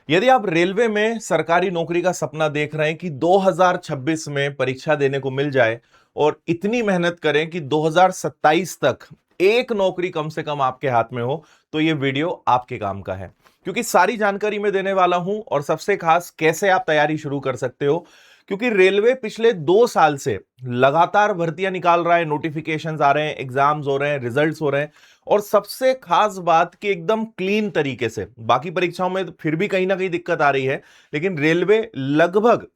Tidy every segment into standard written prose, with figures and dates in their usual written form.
यदि आप रेलवे में सरकारी नौकरी का सपना देख रहे हैं कि 2026 में परीक्षा देने को मिल जाए और इतनी मेहनत करें कि 2027 तक एक नौकरी कम से कम आपके हाथ में हो, तो यह वीडियो आपके काम का है। क्योंकि सारी जानकारी मैं देने वाला हूं और सबसे खास कैसे आप तैयारी शुरू कर सकते हो। क्योंकि रेलवे पिछले 2 साल से लगातार भर्तियां निकाल रहा है, नोटिफिकेशंस आ रहे हैं, एग्जाम्स हो रहे हैं, रिजल्ट्स हो रहे हैं, और सबसे खास बात कि एकदम क्लीन तरीके से। बाकी परीक्षाओं में तो फिर भी कहीं ना कहीं दिक्कत आ रही है, लेकिन रेलवे लगभग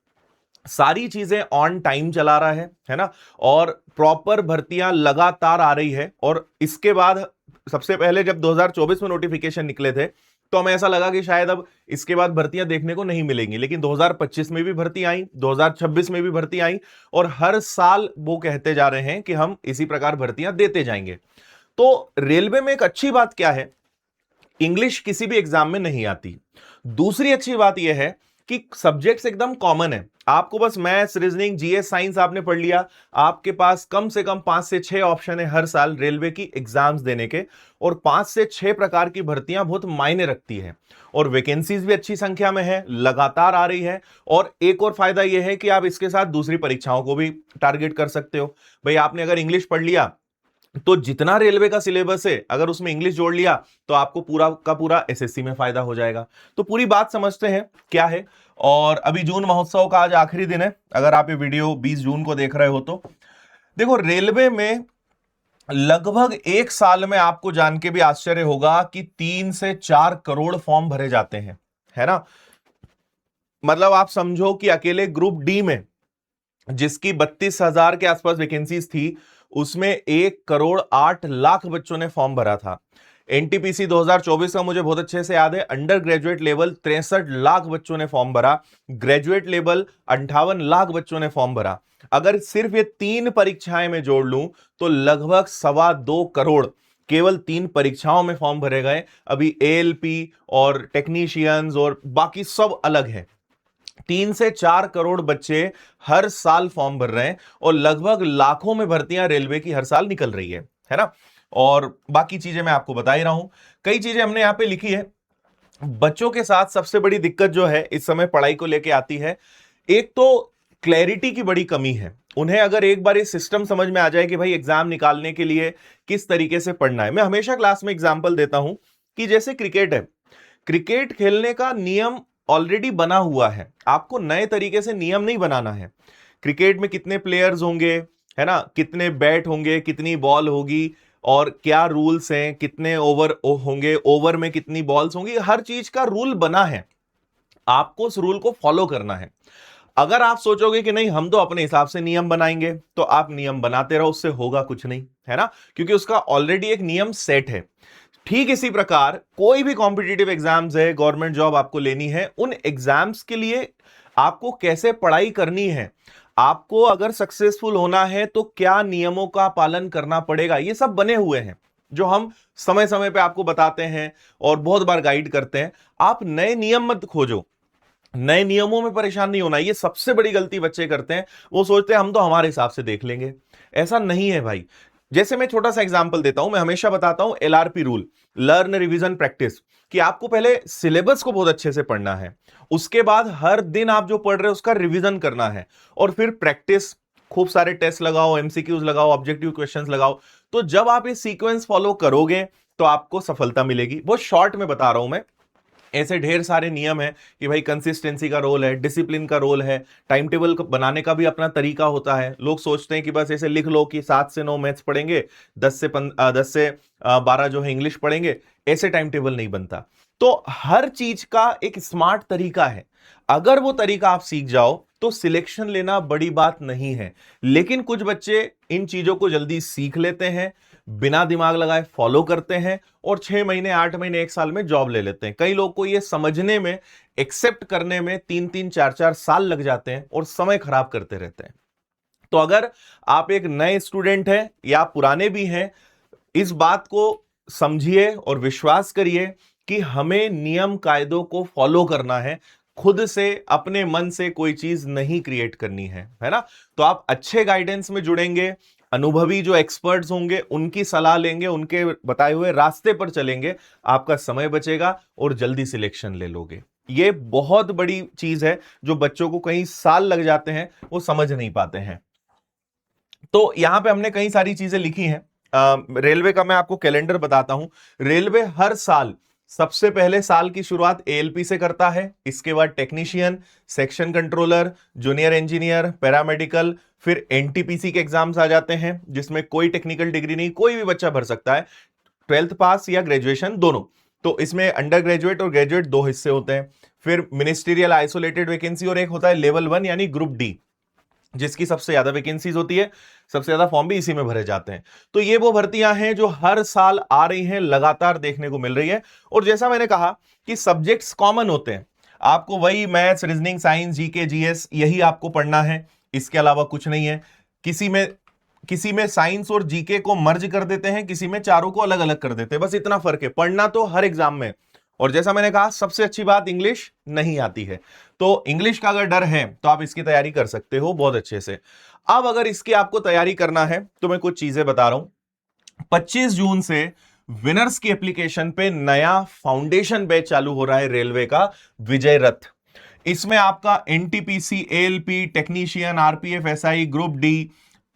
सारी चीजें ऑन टाइम चला रहा है ना। और प्रॉपर भर्तियां लगातार आ रही है। और इसके बाद सबसे पहले जब 2024 में नोटिफिकेशन निकले थे, तो हमें ऐसा लगा कि शायद अब इसके बाद भर्तियां देखने को नहीं मिलेंगी, लेकिन 2025 में भी भर्ती आई, 2026 में भी भर्ती आई, और हर साल वो कहते जा रहे हैं कि हम इसी प्रकार भर्तियां देते जाएंगे। तो रेलवे में एक अच्छी बात क्या है, इंग्लिश किसी भी एग्जाम में नहीं आती। दूसरी अच्छी बात यह है कि सब्जेक्ट्स एकदम कॉमन है। आपको बस मैथ्स, रीजनिंग, जीएस, साइंस आपने पढ़ लिया, आपके पास कम से कम 5 से 6 ऑप्शन है हर साल रेलवे की एग्जाम्स देने के, और 5 से 6 प्रकार की भर्तियां बहुत मायने रखती है, और वैकेंसीज भी अच्छी संख्या में है, लगातार आ रही है। और एक और फायदा यह है कि आप इसके साथ दूसरी परीक्षाओं को भी टारगेट कर सकते हो। भाई आपने अगर इंग्लिश पढ़ लिया, तो जितना रेलवे का सिलेबस है अगर उसमें इंग्लिश जोड़ लिया, तो आपको पूरा का पूरा एसएससी में फायदा हो जाएगा। तो पूरी बात समझते हैं क्या है। और अभी जून महोत्सव का आज आखिरी दिन है, अगर आप ये वीडियो 20 जून को देख रहे हो तो देखो, रेलवे में लगभग एक साल में आपको जान के भी आश्चर्य होगा कि 3 से 4 करोड़ फॉर्म भरे जाते हैं, है ना। मतलब आप समझो कि अकेले ग्रुप डी में जिसकी 32,000 के आसपास वैकेंसीज थी, उसमें 1,08,00,000 बच्चों ने फॉर्म भरा था। एनटीपीसी 2024 का मुझे बहुत अच्छे से याद है, अंडर ग्रेजुएट लेवल 63 लाख बच्चों ने फॉर्म भरा, ग्रेजुएट लेवल 58 लाख बच्चों ने फॉर्म भरा। अगर सिर्फ ये 3 परीक्षाएं में जोड़ लूं, तो लगभग 2.25 करोड़ केवल 3 परीक्षाओं में फॉर्म भरे गए। अभी एएलपी और टेक्नीशियंस और बाकी सब अलग है। 3 से 4 करोड़ बच्चे हर साल फॉर्म भर रहे हैं, और लगभग लाखों में भर्तियां रेलवे की हर साल निकल रही है ना। और बाकी चीजें मैं आपको बता ही रहा हूं, कई चीजें हमने यहां पे लिखी है। बच्चों के साथ सबसे बड़ी दिक्कत जो है इस समय पढ़ाई को लेके आती है, एक तो क्लैरिटी की बड़ी कमी है। उन्हें अगर एक बार ये सिस्टम समझ में आ जाए कि भाई एग्जाम निकालने के लिए किस तरीके से पढ़ना है। मैं हमेशा क्लास में एग्जाम्पल देता हूं कि जैसे क्रिकेट है, क्रिकेट खेलने का नियम ऑलरेडी बना हुआ है, आपको नए तरीके से नियम नहीं बनाना है। क्रिकेट में कितने प्लेयर्स होंगे, है ना, कितने बैट होंगे, कितनी बॉल होगी, और क्या रूल्स हैं, कितने ओवर होंगे, ओवर में कितनी बॉल्स होंगी, हर चीज का रूल बना है। आपको उस रूल को फॉलो करना है। अगर आप सोचोगे कि नहीं हम तो अपने हिसाब से नियम बनाएंगे, तो आप नियम बनाते रहो, उससे होगा कुछ नहीं, है ना, क्योंकि उसका ऑलरेडी एक नियम सेट है। ठीक इसी प्रकार कोई भी कॉम्पिटिटिव एग्जाम्स है, गवर्नमेंट जॉब आपको लेनी है, उन एग्जाम्स के लिए आपको कैसे पढ़ाई करनी है, आपको अगर सक्सेसफुल होना है तो क्या नियमों का पालन करना पड़ेगा, ये सब बने हुए हैं जो हम समय समय पे आपको बताते हैं और बहुत बार गाइड करते हैं। आप नए नियम मत खोजो, नए नियमों में परेशान नहीं होना। ये सबसे बड़ी गलती बच्चे करते हैं, वो सोचते हैं हम तो हमारे हिसाब से देख लेंगे। ऐसा नहीं है भाई। जैसे मैं छोटा सा एग्जांपल देता हूं, मैं हमेशा बताता हूं LRP rule, learn revision practice, कि आपको पहले सिलेबस को बहुत अच्छे से पढ़ना है, उसके बाद हर दिन आप जो पढ़ रहे हो उसका रिवीजन करना है, और फिर प्रैक्टिस, खूब सारे टेस्ट लगाओ, एमसीक्यूज लगाओ, ऑब्जेक्टिव क्वेश्चंस लगाओ। तो जब आप ये सीक्वेंस फॉलो करोगे तो आपको सफलता मिलेगी। बहुत शॉर्ट में बता रहा हूं मैं, ऐसे ढेर सारे नियम है कि भाई कंसिस्टेंसी का रोल है, डिसिप्लिन का रोल है, टाइम टेबल बनाने का भी अपना तरीका होता है। लोग सोचते हैं कि बस ऐसे लिख लो कि 7 से 9 मैथ्स पढ़ेंगे, 10 से 12 जो है इंग्लिश पढ़ेंगे, ऐसे टाइम टेबल नहीं बनता। तो हर चीज का एक स्मार्ट तरीका है। अगर वो तरीका आप सीख जाओ तो सिलेक्शन लेना बड़ी बात नहीं है। लेकिन कुछ बच्चे इन चीजों को जल्दी सीख लेते हैं, बिना दिमाग लगाए फॉलो करते हैं, और 6 महीने, 8 महीने, 1 साल में जॉब ले लेते हैं। कई लोग को ये समझने में, एक्सेप्ट करने में 3-3, 4-4 साल लग जाते हैं और समय खराब करते रहते हैं। तो अगर आप एक नए स्टूडेंट हैं या पुराने भी हैं, इस बात को समझिए और विश्वास करिए कि हमें नियम कायदों को फॉलो करना है, खुद से अपने मन से कोई चीज नहीं क्रिएट करनी है ना। तो आप अच्छे गाइडेंस में जुड़ेंगे, अनुभवी जो एक्सपर्ट्स होंगे उनकी सलाह लेंगे, उनके बताए हुए रास्ते पर चलेंगे, आपका समय बचेगा और जल्दी सिलेक्शन ले लोगे। ये बहुत बड़ी चीज है जो बच्चों को कई साल लग जाते हैं, वो समझ नहीं पाते हैं। तो यहां पे हमने कई सारी चीजें लिखी हैं। रेलवे का मैं आपको कैलेंडर बताता हूं। रेलवे हर साल सबसे पहले साल की शुरुआत एएलपी से करता है, इसके बाद technician, section controller, junior engineer, paramedical, फिर एनटीपीसी के एग्जाम्स आ जाते हैं जिसमें कोई टेक्निकल डिग्री नहीं, कोई भी बच्चा भर सकता है, 12th पास या ग्रेजुएशन दोनों। तो इसमें अंडर ग्रेजुएट और ग्रेजुएट दो हिस्से होते हैं। फिर मिनिस्टीरियल आइसोलेटेड वैकेंसी और एक होता है लेवल 1 यानी ग्रुप डी, जिसकी सबसे ज्यादा वैकेंसीज होती है, सबसे ज्यादा फॉर्म भी इसी में भरे जाते हैं। तो ये वो भर्तियां हैं जो हर साल आ रही हैं, लगातार देखने को मिल रही है। और जैसा मैंने कहा कि सब्जेक्ट्स कॉमन होते हैं, आपको वही maths, reasoning, science, GK, GS यही आपको पढ़ना है, इसके अलावा कुछ नहीं है। किसी में साइंस और जीके को मर्ज कर देते हैं, किसी में चारों को अलग अलग कर देते हैं, बस इतना फर्क है। पढ़ना तो हर एग्जाम में। और जैसा मैंने कहा, सबसे अच्छी बात इंग्लिश नहीं आती है, तो इंग्लिश का अगर डर है तो आप इसकी तैयारी कर सकते हो बहुत अच्छे से। अब अगर इसकी आपको तैयारी करना है तो मैं कुछ चीजें बता रहा हूं। 25 जून से विनर्स की एप्लीकेशन पे नया फाउंडेशन बैच चालू हो रहा है रेलवे का, विजय रथ। इसमें आपका NTPC, ALP, technician, RPF, SI, group D,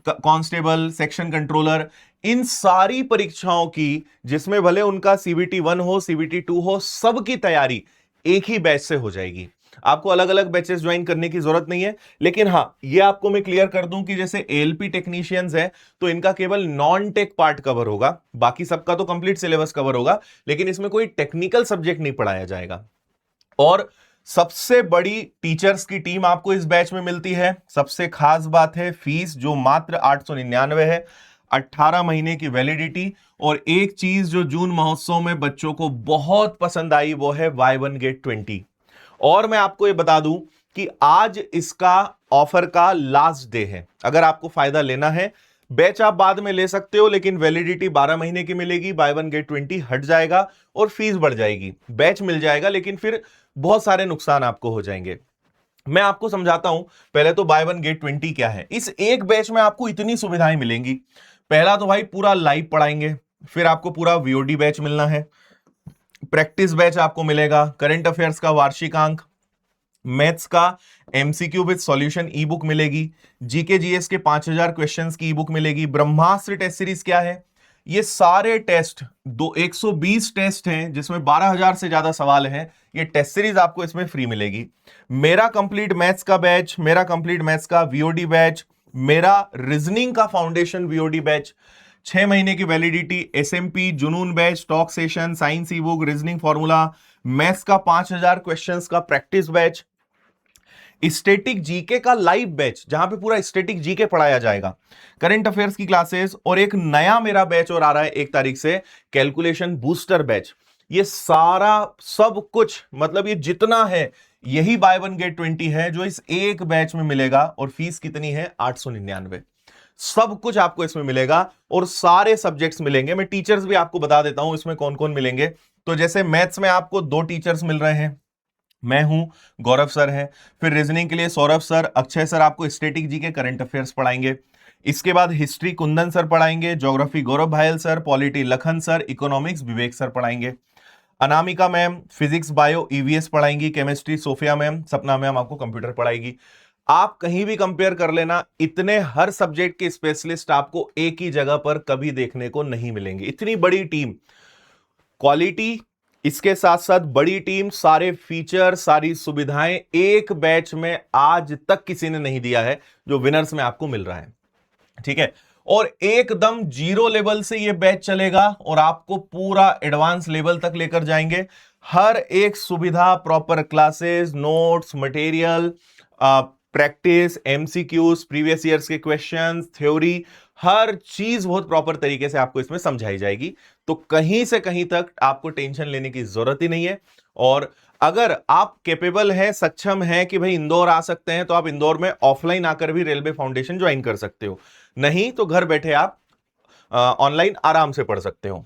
constable, section controller, इन सारी परीक्षाओं की, जिसमें भले उनका सीबीटी 1 हो, सीबीटी 2 हो, सबकी तैयारी एक ही बैच से हो जाएगी। आपको अलग अलग बैचेस ज्वाइन करने की जरूरत नहीं है। लेकिन हां, ये आपको मैं क्लियर कर दूं कि जैसे एएलपी टेक्नीशियंस है तो इनका केवल नॉन टेक पार्ट कवर होगा, बाकी सबका तो कंप्लीट सिलेबस कवर होगा, लेकिन इसमें कोई टेक्निकल सब्जेक्ट नहीं पढ़ाया जाएगा। और सबसे बड़ी टीचर्स की टीम आपको इस बैच में मिलती है। सबसे खास बात है फीस, जो मात्र 899 है, 18 महीने की वैलिडिटी। और एक चीज जो जून महोत्सव में बच्चों को बहुत पसंद आई वो है बाय 1 गेट 20। और मैं आपको ये बता दूं कि आज इसका ऑफर का लास्ट डे है। अगर आपको फायदा लेना है, बैच आप बाद में ले सकते हो, लेकिन वैलिडिटी 12 महीने की मिलेगी, बाय 1 गेट 20 हट जाएगा और फीस बढ़ जाएगी। बैच मिल जाएगा लेकिन फिर बहुत सारे नुकसान आपको हो जाएंगे। मैं आपको समझाता हूं। पहले तो बाय 1 गेट 20 क्या है। इस एक बैच में आपको इतनी सुविधाएं मिलेंगी। पहला तो भाई पूरा लाइव पढ़ाएंगे, फिर आपको पूरा वीओडी बैच मिलना है, प्रैक्टिस बैच आपको मिलेगा, करंट अफेयर्स का वार्षिकांक, मैथ्स का MCQ with solution E book मिलेगी, जीके जीएस के 5000 क्वेश्चंस की ई बुक मिलेगी। ब्रह्मास्त्र टेस्ट सीरीज क्या है? ये सारे टेस्ट 120 टेस्ट हैं जिसमें 12000 से ज्यादा सवाल हैं। ये टेस्ट सीरीज आपको इसमें फ्री मिलेगी। मेरा कंप्लीट मैथ्स का बैच, मेरा कंप्लीट मैथ्स का वीओडी बैच, मेरा रीजनिंग का फाउंडेशन वीओडी बैच, 6 महीने की वैलिडिटी, एसएमपी, जुनून बैच, टॉक सेशन, साइंस ई बुक, रीजनिंग फॉर्मूला, मैथ्स का 5000 क्वेश्चंस का प्रैक्टिस बैच, स्टैटिक जीके का लाइव बैच जहां पे पूरा स्टैटिक जीके पढ़ाया जाएगा, करंट अफेयर्स की क्लासेस, और एक नया मेरा बैच और आ रहा है 1 तारीख से, कैलकुलेशन बूस्टर बैच। ये सारा सब कुछ, मतलब ये जितना है, यही बाय 1 गेट 20 है जो इस एक बैच में मिलेगा। और फीस कितनी है? 899। सब कुछ आपको इसमें मिलेगा और सारे सब्जेक्ट्स मिलेंगे। मैं टीचर्स भी आपको बता देता हूं इसमें कौन कौन मिलेंगे। तो जैसे मैथ्स में आपको 2 टीचर्स मिल रहे हैं, मैं हूं, गौरव सर है। फिर रीजनिंग के लिए सौरभ सर, अक्षय सर आपको static G K current affairs पढ़ाएंगे। इसके बाद हिस्ट्री कुंदन सर पढ़ाएंगे, geography Gaurav Bhayal sir, polity Lakhan sir, economics Vivek sir पढ़ाएंगे। Anamika ma'am physics bio EVS पढ़ाएंगी, chemistry Sophia ma'am, Sapna ma'am आपको कंप्यूटर पढ़ाएगी। आप कहीं भी कंपेयर कर लेना, इतने हर सब्जेक्ट के स्पेशलिस्ट आपको एक ही जगह पर कभी देखने को नहीं मिलेंगे। इतनी बड़ी टीम, क्वालिटी, इसके साथ साथ बड़ी टीम, सारे फीचर, सारी सुविधाएं एक बैच में आज तक किसी ने नहीं दिया है जो विनर्स में आपको मिल रहा है। ठीक है, और एकदम जीरो लेवल से ये बैच चलेगा और आपको पूरा एडवांस लेवल तक लेकर जाएंगे। हर एक सुविधा, proper classes, notes, material, practice, MCQs, previous years के क्वेश्चंस, थ्योरी, हर चीज बहुत प्रॉपर तरीके से आपको इसमें समझाई जाएगी। तो कहीं से कहीं तक आपको टेंशन लेने की जरूरत ही नहीं है। और अगर आप कैपेबल हैं, सक्षम हैं कि भाई इंदौर आ सकते हैं, तो आप इंदौर में ऑफलाइन आकर भी रेलवे फाउंडेशन ज्वाइन कर सकते हो। नहीं तो घर बैठे आप ऑनलाइन आराम से पढ़ सकते हो।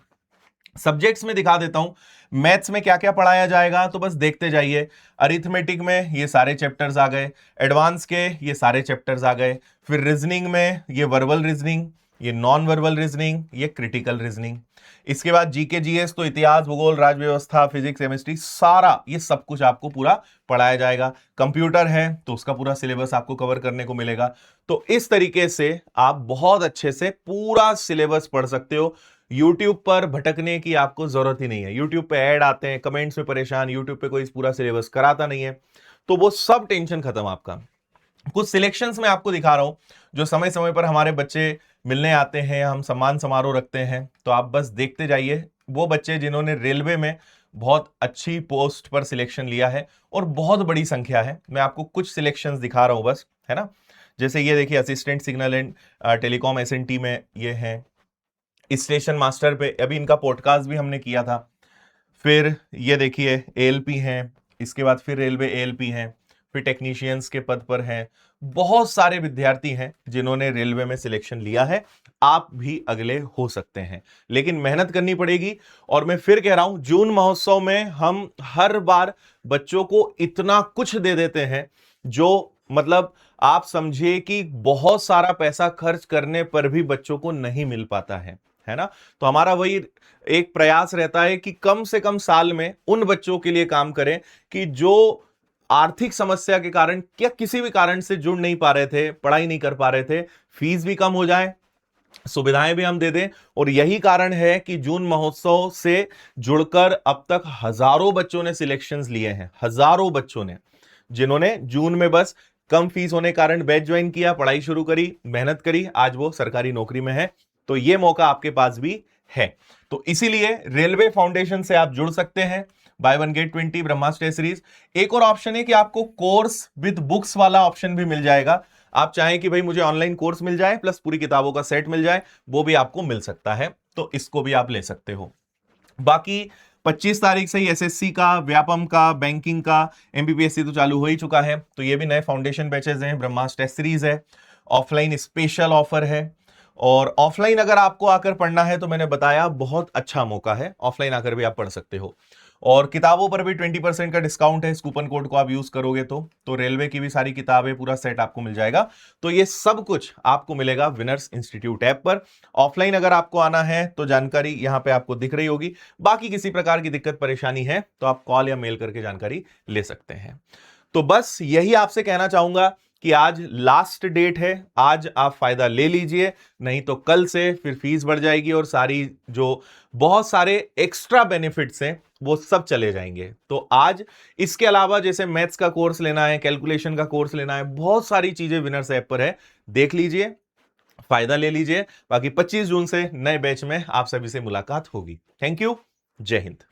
सब्जेक्ट्स में दिखा देता हूं मैथ्स में क्या क्या पढ़ाया जाएगा, तो बस देखते जाइए। अरिथमेटिक में ये सारे चैप्टर्स आ गए, एडवांस के ये सारे चैप्टर्स आ गए। फिर रीजनिंग में ये वर्बल रीजनिंग, ये नॉन वर्बल रीजनिंग, ये क्रिटिकल रीजनिंग। इसके बाद जीके जीएस तो इतिहास, भूगोल, राज्य व्यवस्था, फिजिक्स, केमिस्ट्री, सारा ये सब कुछ आपको पूरा पढ़ाया जाएगा। कंप्यूटर है तो उसका पूरा सिलेबस आपको कवर करने को मिलेगा। तो इस तरीके से आप बहुत अच्छे से पूरा सिलेबस पढ़ सकते हो। यूट्यूब पर भटकने की आपको जरूरत ही नहीं है। यूट्यूब पे ऐड आते हैं, कमेंट्स में परेशान, यूट्यूब पे कोई पूरा सिलेबस कराता नहीं है, तो वो सब टेंशन खत्म आपका। कुछ सिलेक्शंस में आपको दिखा रहा हूं जो समय समय पर हमारे बच्चे मिलने आते हैं, हम सम्मान समारोह रखते हैं, तो आप बस देखते जाइए। वो बच्चे जिन्होंने रेलवे में बहुत अच्छी पोस्ट पर सिलेक्शन लिया है और बहुत बड़ी संख्या है, मैं आपको कुछ सिलेक्शंस दिखा रहा हूं बस, है ना। जैसे ये देखिए, assistant signal and telecom SNT में ये हैं। स्टेशन मास्टर पे अभी इनका पॉडकास्ट भी हमने किया था। फिर ये देखिए एएलपी हैं, इसके बाद फिर रेलवे एएलपी हैं, फिर टेक्नीशियंस के पद पर हैं। बहुत सारे विद्यार्थी हैं जिन्होंने रेलवे में सिलेक्शन लिया है। आप भी अगले हो सकते हैं, लेकिन मेहनत करनी पड़ेगी। और मैं फिर कह रहा हूं, जून महोत्सव में हम हर बार बच्चों को इतना कुछ दे देते हैं जो मतलब आप समझिए कि बहुत सारा पैसा खर्च करने पर भी बच्चों को नहीं मिल पाता है ना। तो हमारा वही एक प्रयास रहता है कि कम से कम साल में उन बच्चों के लिए काम करें कि जो आर्थिक समस्या के कारण या किसी भी कारण से जुड़ नहीं पा रहे थे, पढ़ाई नहीं कर पा रहे थे, फीस भी कम हो जाए, सुविधाएं भी हम दे दें। और यही कारण है कि जून महोत्सव से जुड़कर अब तक हजारों बच्चों ने सिलेक्शंस लिए हैं, हजारों बच्चों ने, जिन्होंने जून में बस कम फीस होने के कारण बैच ज्वाइन किया, पढ़ाई शुरू करी, मेहनत करी, आज वो सरकारी नौकरी में है। तो ये मौका आपके पास भी है। तो इसीलिए रेलवे फाउंडेशन से आप जुड़ सकते हैं। By one get 20 Brahmastra series. एक और ऑप्शन है कि आपको कोर्स विद बुक्स वाला ऑप्शन भी मिल जाएगा। आप चाहें कि भाई मुझे ऑनलाइन कोर्स मिल जाए प्लस पूरी किताबों का सेट मिल जाए, वो भी आपको मिल सकता है, तो इसको भी आप ले सकते हो। बाकी 25 तारीख से ही एसएससी का, व्यापम का, बैंकिंग का, एमपीपीएससी तो चालू हो ही चुका है, तो ये भी नए फाउंडेशन बैचेज हैं, ब्रह्मास्त्र टेस्ट सीरीज है, ऑफलाइन स्पेशल ऑफर है। और ऑफलाइन अगर आपको आकर पढ़ना है तो मैंने बताया बहुत अच्छा मौका है, ऑफलाइन आकर भी आप पढ़ सकते हो। और किताबों पर भी 20% का डिस्काउंट है, इस कूपन कोड को आप यूज करोगे तो रेलवे की भी सारी किताबें, पूरा सेट आपको मिल जाएगा। तो ये सब कुछ आपको मिलेगा विनर्स इंस्टीट्यूट ऐप पर। ऑफलाइन अगर आपको आना है तो जानकारी यहां पे आपको दिख रही होगी। बाकी किसी प्रकार की दिक्कत परेशानी है तो आप कॉल या मेल करके जानकारी ले सकते हैं। तो बस यही आपसे कहना चाहूंगा कि आज लास्ट डेट है, आज आप फायदा ले लीजिए, नहीं तो कल से फिर फीस बढ़ जाएगी और सारी जो बहुत सारे एक्स्ट्रा बेनिफिट्स हैं वो सब चले जाएंगे। तो आज इसके अलावा जैसे मैथ्स का कोर्स लेना है, कैलकुलेशन का कोर्स लेना है, बहुत सारी चीजें विनर्स ऐप पर है, देख लीजिए, फायदा ले लीजिए। बाकी 25 जून से नए बैच में आप सभी से मुलाकात होगी। थैंक यू, जय हिंद।